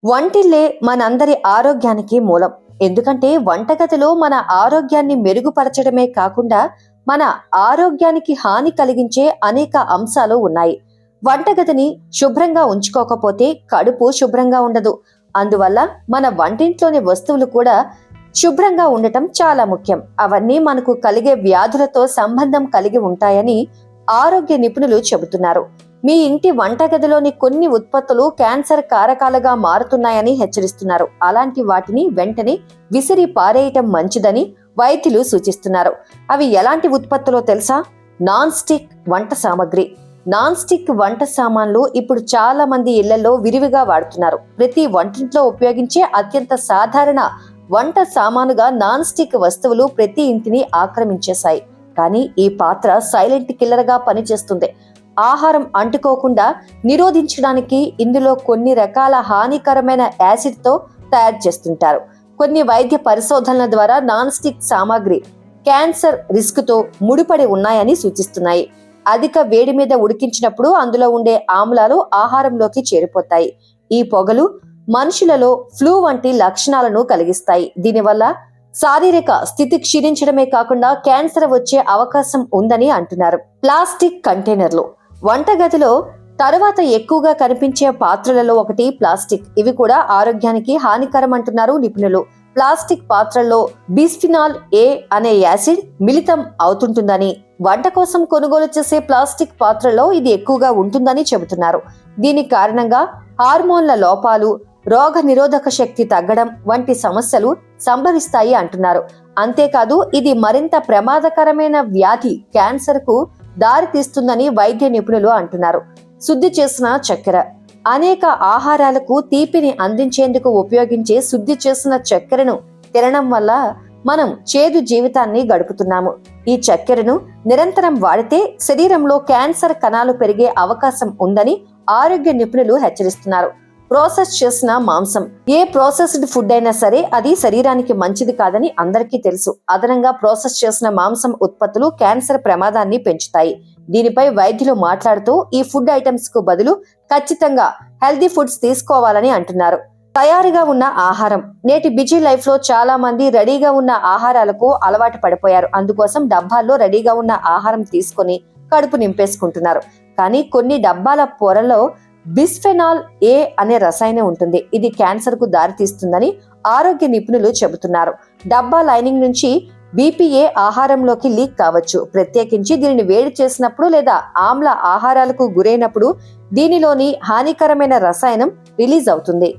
వంటిల్లే మనందరి ఆరోగ్యానికి మూలం. ఎందుకంటే వంటగదిలో మన ఆరోగ్యాన్ని మెరుగుపరచడమే కాకుండా మన ఆరోగ్యానికి హాని కలిగించే అనేక అంశాలు ఉన్నాయి. వంటగదిని శుభ్రంగా ఉంచుకోకపోతే కడుపు శుభ్రంగా ఉండదు. అందువల్ల మన వంటింట్లోని వస్తువులు కూడా శుభ్రంగా ఉండటం చాలా ముఖ్యం. అవన్నీ మనకు కలిగే వ్యాధులతో సంబంధం కలిగి ఉంటాయని ఆరోగ్య నిపుణులు చెబుతున్నారు. మీ ఇంటి వంటగదిలోని కొన్ని ఉత్పత్తులు క్యాన్సర్ కారకాలుగా మారుతున్నాయని హెచ్చరిస్తున్నారు. అలాంటి వాటిని వెంటనే విసిరి పారేయటం మంచిదని వైద్యులు సూచిస్తున్నారు. అవి ఎలాంటి ఉత్పత్తులో తెలుసా? నాన్ స్టిక్ వంట సామాగ్రి. నాన్ స్టిక్ వంట సామాన్లు ఇప్పుడు చాలా మంది ఇళ్లలో విరివిగా వాడుతున్నారు. ప్రతి వంటింట్లో ఉపయోగించే అత్యంత సాధారణ వంట సామానుగా నాన్ స్టిక్ వస్తువులు ప్రతి ఇంటిని ఆక్రమించేశాయి. కానీ ఈ పాత్ర సైలెంట్ కిల్లర్ గా పనిచేస్తుంది. ఆహారం అంటుకోకుండా నిరోధించడానికి ఇందులో కొన్ని రకాల హానికరమైన యాసిడ్ తో తయారు చేస్తుంటారు. కొన్ని వైద్య పరిశోధనల ద్వారా నాన్ స్టిక్ సామాగ్రి క్యాన్సర్ రిస్క్ తో ముడిపడి ఉన్నాయని సూచిస్తున్నాయి. అధిక వేడి మీద ఉడికించినప్పుడు అందులో ఉండే ఆమ్లాలు ఆహారంలోకి చేరిపోతాయి. ఈ పొగలు మనుషులలో ఫ్లూ వంటి లక్షణాలను కలిగిస్తాయి. దీనివల్ల శారీరక స్థితి క్షీణించడమే కాకుండా క్యాన్సర్ వచ్చే అవకాశం ఉందని అంటున్నారు. ప్లాస్టిక్ కంటైనర్లు. వంటగదిలో తరువాత ఎక్కువగా కనిపించే పాత్రలలో ఒకటి ప్లాస్టిక్. ఇవి కూడా ఆరోగ్యానికి హానికరం అంటున్నారు నిపుణులు. ప్లాస్టిక్ పాత్రల్లో బిస్ఫినాల్ ఏ అనే యాసిడ్ మిళితం అవుతుంటుందని, వంట కోసం కొనుగోలు చేసే ప్లాస్టిక్ పాత్రలో ఇది ఎక్కువగా ఉంటుందని చెబుతున్నారు. దీని కారణంగా హార్మోన్ల లోపాలు, రోగ నిరోధక శక్తి తగ్గడం వంటి సమస్యలు సంభవిస్తాయి అంటున్నారు. అంతేకాదు ఇది మరింత ప్రమాదకరమైన వ్యాధి క్యాన్సర్ కు దారి తీస్తుందని వైద్య నిపుణులు అంటున్నారు. శుద్ధి చేసిన చక్కెర. అనేక ఆహారాలకు తీపిని అందించేందుకు ఉపయోగించే శుద్ధి చేసిన చక్కెరను తినడం వల్ల మనం చేదు జీవితాన్ని గడుపుతున్నాము. ఈ చక్కెరను నిరంతరం వాడితే శరీరంలో క్యాన్సర్ కణాలు పెరిగే అవకాశం ఉందని ఆరోగ్య నిపుణులు హెచ్చరిస్తున్నారు. ప్రాసెస్ చేసిన మాంసం. ఏ ప్రాసెస్డ్ ఫుడ్ అయినా సరే అది శరీరానికి మంచిది కాదని అందరికీ తెలుసు. అదనంగా ప్రాసెస్ చేసిన మాంసం ఉత్పత్తులు క్యాన్సర్ ప్రమాదాన్ని పెంచుతాయి. దీనిపై వైద్యులు మాట్లాడుతూ ఈ ఫుడ్ ఐటమ్స్ కు బదులు ఖచ్చితంగా హెల్దీ ఫుడ్స్ తీసుకోవాలని అంటున్నారు. తయారుగా ఉన్న ఆహారం. నేటి బిజీ లైఫ్ లో చాలా మంది రెడీగా ఉన్న ఆహారాలకు అలవాటు పడిపోయారు. అందుకోసం డబ్బాల్లో రెడీగా ఉన్న ఆహారం తీసుకొని కడుపు నింపేసుకుంటున్నారు. కానీ కొన్ని డబ్బాల పొరలో బిస్ఫెనాల్ ఏ అనే రసాయనం ఉంటుంది. ఇది క్యాన్సర్ కు దారితీస్తుందని ఆరోగ్య నిపుణులు చెబుతున్నారు. డబ్బా లైనింగ్ నుంచి బీపీఏ ఆహారంలోకి లీక్ కావచ్చు. ప్రత్యేకించి దీనిని వేడి చేసినప్పుడు లేదా ఆమ్ల ఆహారాలకు గురైనప్పుడు దీనిలోని హానికరమైన రసాయనం రిలీజ్ అవుతుంది.